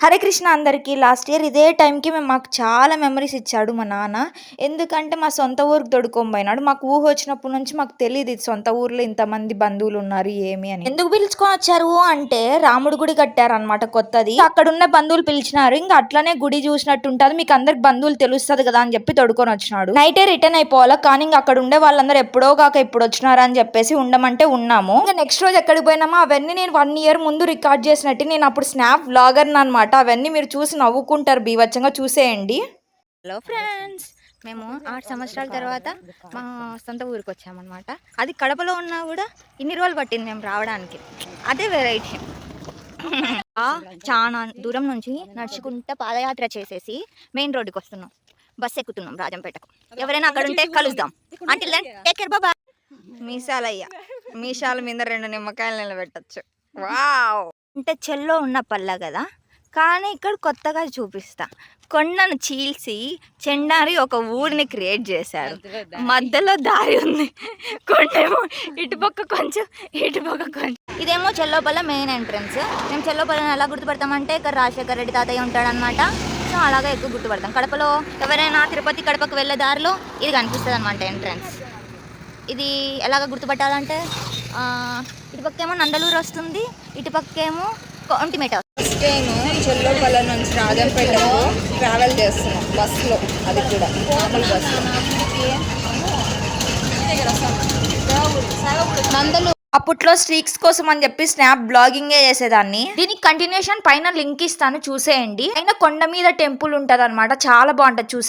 హరే కృష్ణ అందరికీ. Last year ఇదే టైంకి మాకు చాలా మెమరీస్ ఇచ్చాడు మా నాన్న. ఎందుకంటే మా సొంత ఊరికి తోడుకొని మాకు వచ్చినప్పటి నుంచి మాకు తెలీదు ఇది సొంత ఊర్లో ఇంతమంది బంధువులున్నారు ఏమి అని. ఎందుకు పిలుచుకొనొచ్చారు అంటే రాముడి గుడి కట్టారనమాట కొత్తది. అక్కడున్న బంధువులు పిలిచినారు. ఇంక అట్లనే గుడి చూసినట్టుంటది. మీకు అందరికి బంధువులు తెలుస్తది కదా అని చెప్పి తోడుకొనొచ్చినాడు. నైటే రిటర్న్ అయిపోవాలా. కానీ ఇంక అక్కడ ఉండే వాళ్ళందరూ ఎప్పుడో కాక ఇప్పుడు వచ్చినారని చెప్పేసి ఉండమంటే ఉన్నాము. ఇంకా నెక్స్ట్ రోజు ఎక్కడికి పోయినామో అవన్నీ నేను 1 ఇయర్ ముందు రికార్డ్ చేసినట్టు నేను అప్పుడు స్నాప్ వ్లాగర్ అనమాట. అవన్నీ మీరు చూసి నవ్వుకుంటారు. బీభత్సంగా చూసేయండి. హలో ఫ్రెండ్స్, మేము 6 సంవత్సరాల తర్వాత మా సొంత ఊరికి వచ్చామన్నమాట. అది కడపలో ఉన్నా కూడా ఇన్ని రోజులు పట్టింది మేము రావడానికి. అదే వెరైటీ. చాలా దూరం నుంచి నడుచుకుంటా పాదయాత్ర చేసేసి మెయిన్ రోడ్డుకి వస్తున్నాం. బస్సు ఎక్కుతున్నాం రాజంపేటకు. ఎవరైనా అక్కడ ఉంటే కలుద్దాం. Until then take care, bye. మీసాలయ్యా, మీసాల మీద 2 నిమ్మకాయలు నిలబెట్టచ్చు. వావ్. అంటే చెల్లో ఉన్న పల్ల కదా, కానీ ఇక్కడ కొత్తగా చూపిస్తా. కొండను చీల్చి చెండారి ఒక ఊరిని క్రియేట్ చేశారు. మధ్యలో దారి ఉంది. కొండేమో ఇటుపక్క కొంచెం, ఇటుపక్క కొంచెం. ఇదేమో చెల్లోపల్ల మెయిన్ ఎంట్రన్స్. మేము చెల్లోపల్లని ఎలా గుర్తుపడతామంటే ఇక్కడ రాజశేఖర రెడ్డి తాతయ్య ఉంటాడనమాట. సో అలాగే ఎక్కువ గుర్తుపడతాం. కడపలో ఎవరైనా తిరుపతి కడపకు వెళ్ళే దారిలో ఇది కనిపిస్తుంది అనమాట ఎంట్రన్స్. ఇది ఎలాగ గుర్తుపట్టాలంటే ఇటుపక్కేమో నందలూరు వస్తుంది, ఇటుపక్కేమో ఒంటిమిట. నేను చెల్లోపల్ల నుంచి రాజంపేటకు ట్రావెల్ చేస్తున్నాం బస్సులో. అది కూడా మామూలు బస్సు. నందలు అప్పట్లో స్ట్రీక్స్ కోసం అని చెప్పి స్నాప్ బ్లాగింగే చేసేదాన్ని. దీనికి కంటిన్యూషన్ పైన లింక్ ఇస్తాను, చూసేయండి. అయినా కొండ మీద టెంపుల్ ఉంటది అనమాట. చాలా బాగుంటది చూసే.